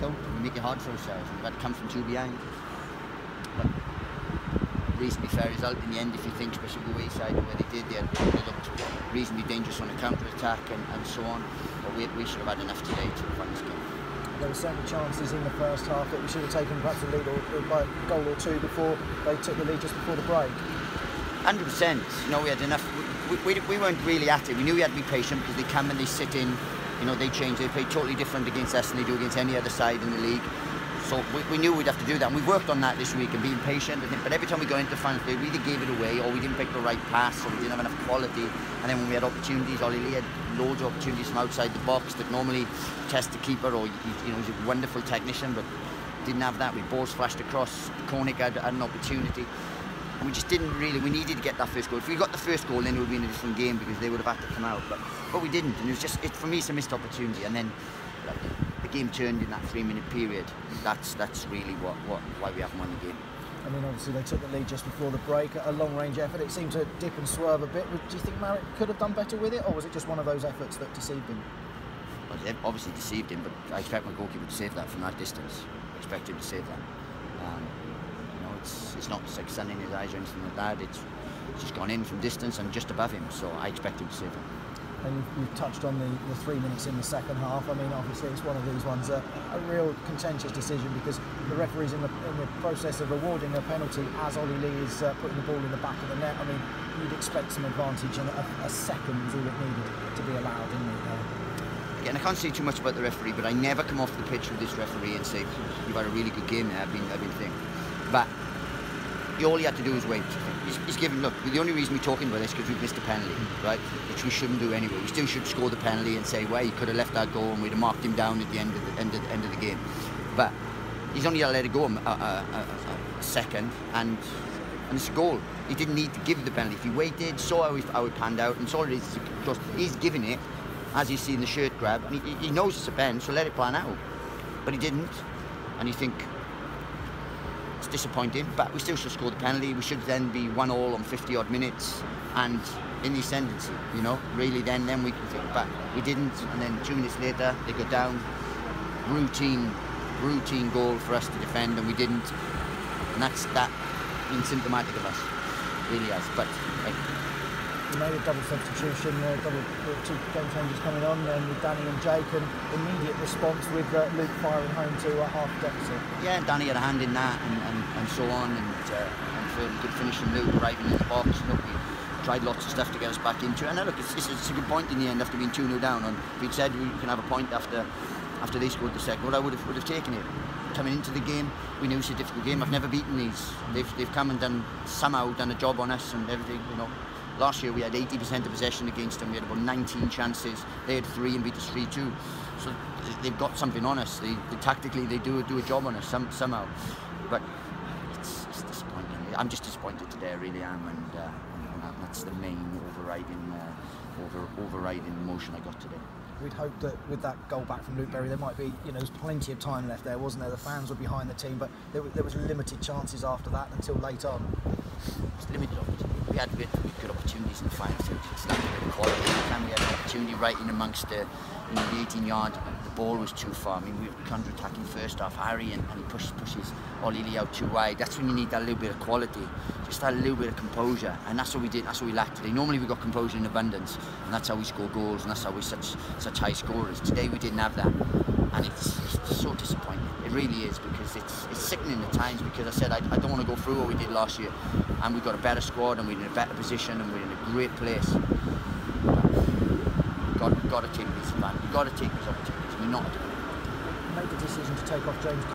don't. We make it hard for ourselves. We've had to come from 2 behind. But reasonably fair result in the end, if you think, especially the away side where they did. They looked reasonably dangerous on the counter-attack and so on. But we should have had enough today to win this game. There were certainly chances in the first half that we should have taken perhaps a lead or by a goal or two before they took the lead just before the break. 100%. You know, we had enough. We weren't really at it. We knew we had to be patient because they come and they sit in. You know, they change. They play totally different against us than they do against any other side in the league. So we knew we'd have to do that, and we worked on that this week and being patient. But every time we got into the final play, we either gave it away or we didn't pick the right pass, or we didn't have enough quality. And then when we had opportunities, Ollie Lee had loads of opportunities from outside the box that normally test the keeper, or you know, he's a wonderful technician, but didn't have that. We balls flashed across. Koenig had an opportunity. And we just didn't really, we needed to get that first goal. If we got the first goal, then it would be in a different game because they would have had to come out. But we didn't, and it was just, for me, it's a missed opportunity. And then like, the game turned in that 3-minute period. That's really why we haven't won the game. I mean, obviously they took the lead just before the break, a long-range effort. It seemed to dip and swerve a bit. Do you think Marek could have done better with it, or was it just one of those efforts that deceived him? Well, it obviously deceived him, but I expect my goalkeeper to save that from that distance. I expect him to save that. It's not like sun in his eyes or anything like that. It's just gone in from distance and just above him, so I expect him to save it. And you've touched on the 3 minutes in the second half. I mean, obviously it's one of these ones, a real contentious decision because the referee's in the process of awarding a penalty as Ollie Lee is putting the ball in the back of the net. I mean, you'd expect some advantage, and a second was all it needed to be allowed, didn't it? Again, I can't say too much about the referee, but I never come off the pitch with this referee and say, you've had a really good game there, I've been thinking. But all he had to do was wait. He's given, look, the only reason we're talking about this is because we've missed a penalty, right? Which we shouldn't do anyway. We still should score the penalty and say, well, he could have left that goal and we'd have marked him down at the end of the game. But he's only let it go a second, and it's a goal. He didn't need to give the penalty. If he waited, saw how it panned out, and saw it is, because he's giving it, as you see in the shirt grab, and he knows it's a pen, so let it plan out. But he didn't, and you think, it's disappointing, but we still should score the penalty. We should then be 1-1 on 50-odd minutes and in the ascendancy, you know, really then we can think back. We didn't, and then 2 minutes later they go down. Routine goal for us to defend, and we didn't, and that's been symptomatic of us, really has. But you made a double substitution, two game changers coming on, and with Danny and Jake, and immediate response with Luke firing home to a half deficit. Yeah, and Danny had a hand in that, and so on, and for a good finish from Luke arriving in the box. Look, we tried lots of stuff to get us back into it, and look, it's a good point in the end after being 2-0 down. And if we'd said we can have a point after they scored the second goal, I would have taken it. Coming into the game, we knew it's a difficult game. I've never beaten these. They've come and somehow done a job on us and everything, you know. Last year we had 80% of possession against them. We had about 19 chances. They had 3 and beat us 3-2. So they've got something on us. Tactically they do a job on us somehow. But it's disappointing. I'm just disappointed today. I really am, and that's the main overriding emotion I got today. We'd hoped that with that goal back from Luke Berry, there might be, you know, there's plenty of time left there, wasn't there? The fans were behind the team, but there was limited chances after that until late on. It's limited opportunity. We had good opportunities in the final third. It's not good quality. We had an opportunity right in amongst the 18-yard. The ball was too far. I mean, we were counter-attacking first half. Harry and he pushes Ollie Lee out too wide. That's when you need that little bit of quality, just that little bit of composure, and that's what we did. That's what we lacked today. Normally we've got composure in abundance, and that's how we score goals, and that's how we're such high scorers. Today we didn't have that, and it's so disappointing. It really is, because it's sickening at times. Because I said I don't want to go through what we did last year, and we've got a better squad, and we're in a better position, and we're in a great place. We've got to take these advantages. We've got to take these opportunities. We're not doing it. Made the decision to take off James